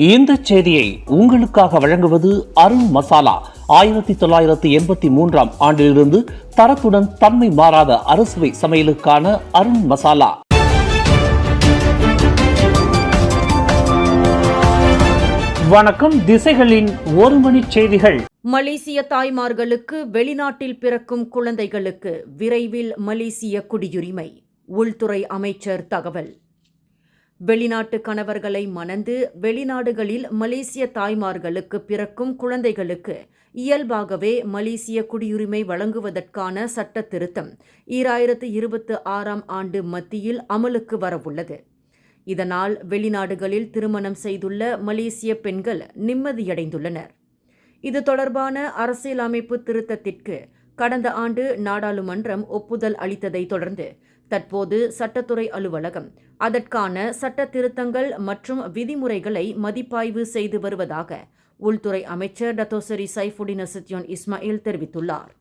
இந்த செய்தியை உங்களுக்காக வழங்குவது அருண் மசாலா. 1983 ஆண்டிலிருந்து தரத்துடன் தன்மை மாறாத அறுசுவை சமையலுக்கான அருண் மசாலா. வணக்கம். திசைகளின் ஒரு மணி செய்திகள். மலேசிய தாய்மார்களுக்கு வெளிநாட்டில் பிறக்கும் குழந்தைகளுக்கு விரைவில் மலேசிய குடியுரிமை. உள்துறை அமைச்சர் தகவல். வெளிநாட்டு கணவர்களை மணந்து வெளிநாடுகளில் மலேசிய தாய்மார்களுக்கு பிறக்கும் குழந்தைகளுக்கு இயல்பாகவே மலேசிய குடியுரிமை வழங்குவதற்கான சட்ட திருத்தம் 2026 ஆண்டு மத்தியில் அமலுக்கு வரவுள்ளது. இதனால் வெளிநாடுகளில் திருமணம் செய்துள்ள மலேசிய பெண்கள் நிம்மதியடைந்துள்ளனர். இது தொடர்பான அரசியலமைப்பு திருத்தத்திற்கு கடந்த ஆண்டு நாடாளுமன்றம் ஒப்புதல் அளித்ததை தொடர்ந்து தற்போது சட்டத்துறை அலுவலகம் அதற்கான சட்ட திருத்தங்கள் மற்றும் விதிமுறைகளை மதிப்பாய்வு செய்து வருவதாக உள்துறை அமைச்சர் டத்தோசரி சைஃபுடின் நசுத்யோன் இஸ்மாயில் தெரிவித்துள்ளார்.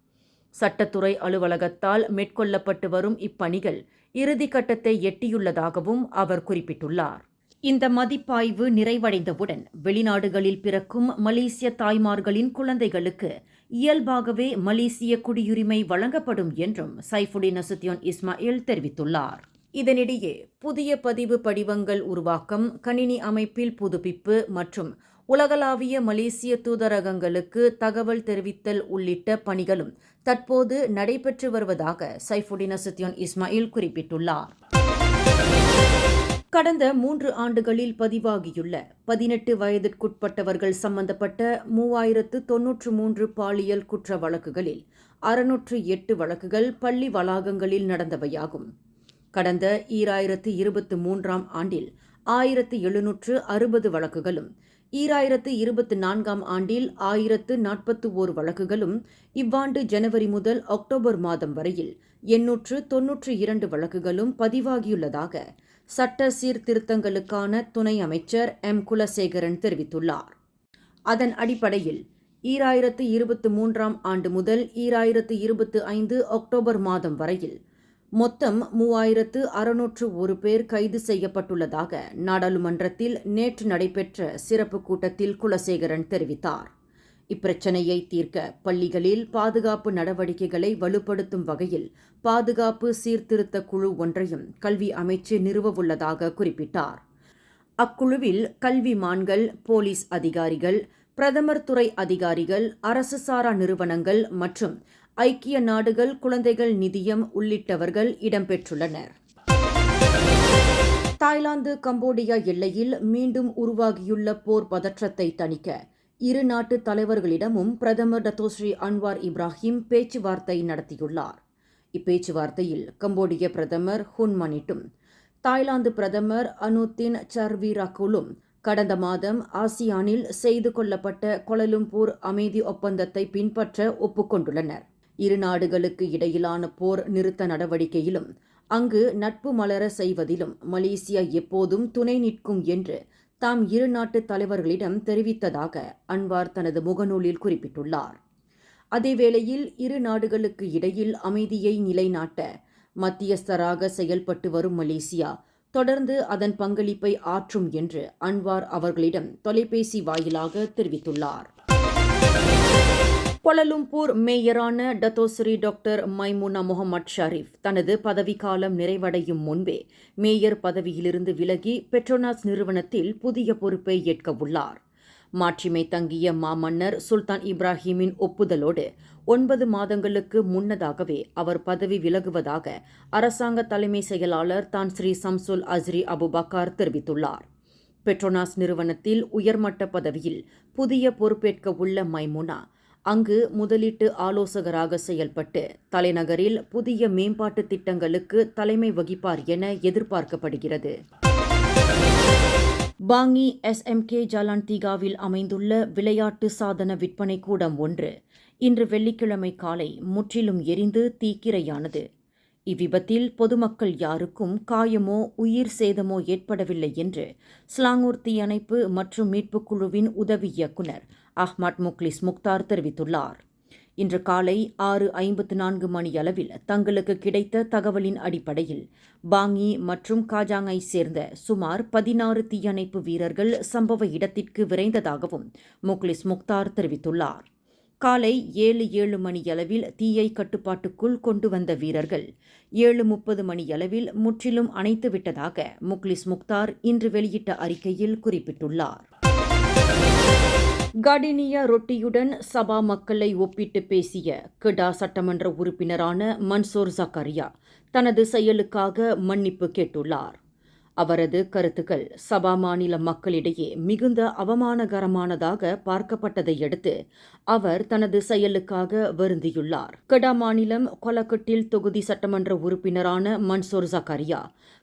சட்டத்துறை அலுவலகத்தால் மேற்கொள்ளப்பட்டு வரும் இப்பணிகள் இறுதிக்கட்டத்தை எட்டியுள்ளதாகவும் அவர் குறிப்பிட்டுள்ளார். இந்த மதிப்பாய்வு நிறைவடைந்தவுடன் வெளிநாடுகளில் பிறக்கும் மலேசிய தாய்மார்களின் குழந்தைகளுக்கு இயல்பாகவே மலேசிய குடியுரிமை வழங்கப்படும் என்றும் சைஃபுடின் நசுத்யோன் இஸ்மாயில் தெரிவித்துள்ளார். இதனிடையே புதிய பதிவு படிவங்கள் உருவாக்கம், கணினி அமைப்பில் புதுப்பிப்பு மற்றும் உலகளாவிய மலேசிய தூதரகங்களுக்கு தகவல் தெரிவித்தல் உள்ளிட்ட பணிகளும் தற்போது நடைபெற்று வருவதாக சைஃபுடின் நசுத்யோன் இஸ்மாயில் குறிப்பிட்டுள்ளார். கடந்த 3 ஆண்டுகளில் பதிவாகியுள்ள 18 வயதிற்குட்பட்டவர்கள் சம்பந்தப்பட்ட 3093 பாலியல் குற்ற வழக்குகளில் 608 வழக்குகள் பள்ளி வளாகங்களில் நடந்தவையாகும். கடந்த 2023 ஆண்டில் 1760 வழக்குகளும் 2024 ஆண்டில் 1041 வழக்குகளும் இவ்வாண்டு ஜனவரி முதல் அக்டோபர் மாதம் வரையில் 892 வழக்குகளும் பதிவாகியுள்ளதாக சட்ட சீர்திருத்தங்களுக்கான துணை அமைச்சர் எம் குலசேகரன் தெரிவித்துள்ளார். அதன் அடிப்படையில் 2023 ஆண்டு முதல் 2025 அக்டோபர் மாதம் வரையில் மொத்தம் 3601 பேர் கைது செய்யப்பட்டுள்ளதாக நாடாளுமன்றத்தில் நேற்று நடைபெற்ற சிறப்பு கூட்டத்தில் குலசேகரன் தெரிவித்தார். இப்பிரச்சினையை தீர்க்க பள்ளிகளில் பாதுகாப்பு நடவடிக்கைகளை வலுப்படுத்தும் வகையில் பாதுகாப்பு சீர்திருத்த குழு ஒன்றையும் கல்வி அமைச்சு நிறுவவுள்ளதாக குறிப்பிட்டார். அக்குழுவில் கல்விமான்கள், போலீஸ் அதிகாரிகள், பிரதமர் துறை அதிகாரிகள், அரசு சாரா நிறுவனங்கள் மற்றும் ஐக்கிய நாடுகள் குழந்தைகள் நிதியம் உள்ளிட்டவர்கள் இடம்பெற்றுள்ளனர். தாய்லாந்து கம்போடியா எல்லையில் மீண்டும் உருவாகியுள்ள போர் பதற்றத்தை தணிக்க இரு நாட்டு தலைவர்களிடமும் பிரதமர் டத்தோஸ்ரீ அன்வார் இப்ராஹிம் பேச்சுவார்த்தை நடத்தியுள்ளார். இப்பேச்சுவார்த்தையில் கம்போடிய பிரதமர் ஹுன் மனிட்டும் தாய்லாந்து பிரதமர் அனுதின் சர்வீராக்குலும் கடந்த மாதம் ஆசியானில் செய்து கொள்ளப்பட்ட கோலாலம்பூர் அமைதி ஒப்பந்தத்தை பின்பற்ற ஒப்புக்கொண்டுள்ளனர். இரு நாடுகளுக்கு இடையிலான போர் நிறுத்த நடவடிக்கையிலும் அங்கு நட்பு மலர செய்வதிலும் மலேசியா எப்போதும் துணை நிற்கும் என்று தாம் இரு நாட்டு தலைவர்களிடம் தெரிவித்ததாக அன்வார் தனது முகநூலில் குறிப்பிட்டுள்ளார். அதேவேளையில் இரு நாடுகளுக்கு இடையில் அமைதியை நிலைநாட்ட மத்தியஸ்தராக செயல்பட்டு வரும் மலேசியா தொடர்ந்து அதன் பங்களிப்பை ஆற்றும் என்று அன்வார் அவர்களிடம் தொலைபேசி வாயிலாக தெரிவித்துள்ளார். கோலாலம்பூர் மேயரான Datuk Seri doctor Maimunah Mohamad Sharif தனது பதவிக்காலம் நிறைவடையும் முன்பே மேயர் பதவியிலிருந்து விலகி பெட்ரோனாஸ் நிறுவனத்தில் புதிய பொறுப்பை ஏற்கவுள்ளார். மாட்சிமை தங்கிய மாமன்னர் சுல்தான் இப்ராஹிமின் ஒப்புதலோடு 9 மாதங்களுக்கு முன்னதாகவே அவர் பதவி விலகுவதாக அரசாங்க தலைமை செயலாளர் தான் ஸ்ரீ சம்சுல் அஸ்ரி அபுபக்கர் தெரிவித்துள்ளார். பெட்ரோனாஸ் நிறுவனத்தில் உயர்மட்ட பதவியில் புதிய பொறுப்பேற்க உள்ள மைமுனா அங்கு முதலீட்டு ஆலோசகராக செயல்பட்டு தலைநகரில் புதிய மேம்பாட்டு திட்டங்களுக்கு தலைமை வகிப்பார் என எதிர்பார்க்கப்படுகிறது. பாங்கி SMK ஜாலான் தீகாவில் அமைந்துள்ள விளையாட்டு சாதன விற்பனை கூடம் ஒன்று இன்று வெள்ளிக்கிழமை காலை முற்றிலும் எரிந்து தீக்கிரையானது. இவ்விபத்தில் பொதுமக்கள் யாருக்கும் காயமோ உயிர் சேதமோ ஏற்படவில்லை என்று ஸ்லாங்கூர் தீயணைப்பு மற்றும் மீட்புக் குழுவின் உதவி இயக்குநர் அஹ்மத் முக்லிஸ் முக்தார் தெரிவித்துள்ளார். இன்று காலை 6:54 மணியளவில் தங்களுக்கு கிடைத்த தகவலின் அடிப்படையில் பாங்கி மற்றும் காஜாங்கை சேர்ந்த சுமார் 16 தீயணைப்பு வீரர்கள் சம்பவ இடத்திற்கு விரைந்ததாகவும் முக்லிஸ் முக்தார் தெரிவித்துள்ளார். காலை 7 மணியளவில் தீயை கட்டுப்பாட்டுக்குள் கொண்டு வந்த வீரர்கள் 7:30 மணியளவில் முற்றிலும் அணைத்துவிட்டதாக முக்லிஸ் முக்தார் இன்று வெளியிட்ட அறிக்கையில் குறிப்பிட்டுள்ளார். கடினியா ரொட்டியுடன் சபா மக்களை ஒப்பிட்டு பேசிய கிடா சட்டமன்ற உறுப்பினரான மன்சூர் ஜக்கரியா தனது செயலுக்காக மன்னிப்பு கேட்டுள்ளார். அவரது கருத்துக்கள் சபா மாநில மக்களிடையே மிகுந்த அவமானகரமானதாக பார்க்கப்பட்டதை அடுத்து அவர் தனது செயலுக்காக வருந்தியுள்ளார். கடா மாநிலம் கொலக்கட்டில் தொகுதி சட்டமன்ற உறுப்பினரான மன்சூர் ஜக்கரியா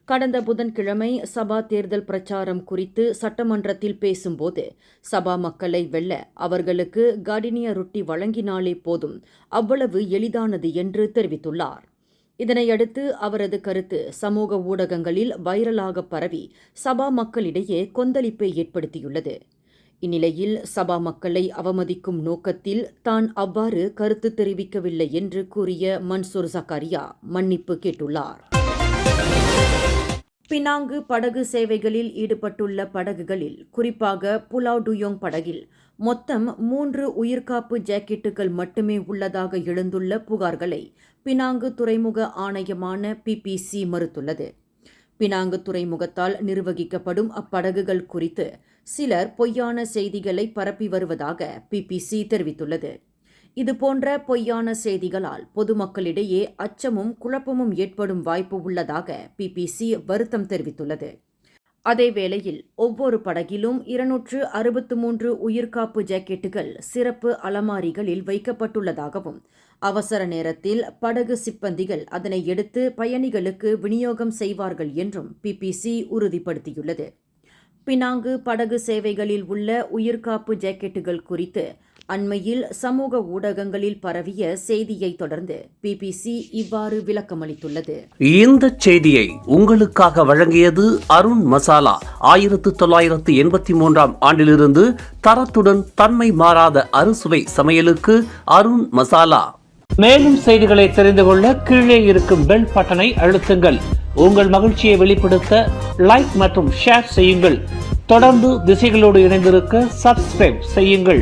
கடந்த புதன்கிழமை சபா தேர்தல் பிரச்சாரம் குறித்து சட்டமன்றத்தில் பேசும்போது சபா மக்களை வெல்ல அவர்களுக்கு கடினியா ரொட்டி வழங்கினாலே போதும், அவ்வளவு எளிதானது என்று தெரிவித்துள்ளார். இதனையடுத்து அவரது கருத்து சமூக ஊடகங்களில் வைரலாக பரவி சபா மக்களிடையே கொந்தளிப்பை ஏற்படுத்தியுள்ளது. இந்நிலையில் சபா மக்களை அவமதிக்கும் நோக்கத்தில் தான் அவ்வாறு கருத்து தெரிவிக்கவில்லை என்று கூறிய மன்சூர் ஜக்கரியா மன்னிப்பு கேட்டுள்ளார். பினாங்கு படகு சேவைகளில் ஈடுபட்டுள்ள படகுகளில் குறிப்பாக புலாவ் டுயோங் படகில் மொத்தம் 3 உயிர்காப்பு ஜாக்கெட்டுகள் மட்டுமே உள்ளதாக எழுந்துள்ள புகார்களை பினாங்கு துறைமுக ஆணையமான PPC மறுத்துள்ளது. பினாங்கு துறைமுகத்தால் நிர்வகிக்கப்படும் அப்படகுகள் குறித்து சிலர் பொய்யான செய்திகளை பரப்பி வருவதாக PPC தெரிவித்துள்ளது. இதுபோன்ற பொய்யான செய்திகளால் பொதுமக்களிடையே அச்சமும் குழப்பமும் ஏற்படும் வாய்ப்பு உள்ளதாக PPC வருத்தம் தெரிவித்துள்ளது. அதேவேளையில் ஒவ்வொரு படகிலும் 263 உயிர்காப்பு ஜாக்கெட்டுகள் சிறப்பு அலமாரிகளில் வைக்கப்பட்டுள்ளதாகவும் அவசர நேரத்தில் படகு சிப்பந்திகள் அதனை எடுத்து பயணிகளுக்கு விநியோகம் செய்வார்கள் என்றும் PPC உறுதிப்படுத்தியுள்ளது. பினாங்கு படகு சேவைகளில் உள்ள உயிர்காப்பு ஜாக்கெட்டுகள் குறித்து அண்மையில் சமூக ஊடகங்களில் பரவிய செய்தியை தொடர்ந்து PPC இவ்வாறு விளக்கமளித்துள்ளது. இந்த செய்தியை உங்களுக்காக வழங்கியது அருண் மசாலா. 1983 ஆண்டிலிருந்து தரத்துடன் தன்மை மாறாத அறுசுவை சமையலுக்கு அருண் மசாலா. மேலும் செய்திகளை தெரிந்து கொள்ள கீழே இருக்கும் பெல் பட்டனை அழுத்துங்கள். உங்கள் மகிழ்ச்சியை வெளிப்படுத்த லைக் மற்றும் ஷேர் செய்யுங்கள். தொடர்ந்து திசைகளோடு இணைந்திருக்க சப்ஸ்கிரைப் செய்யுங்கள்.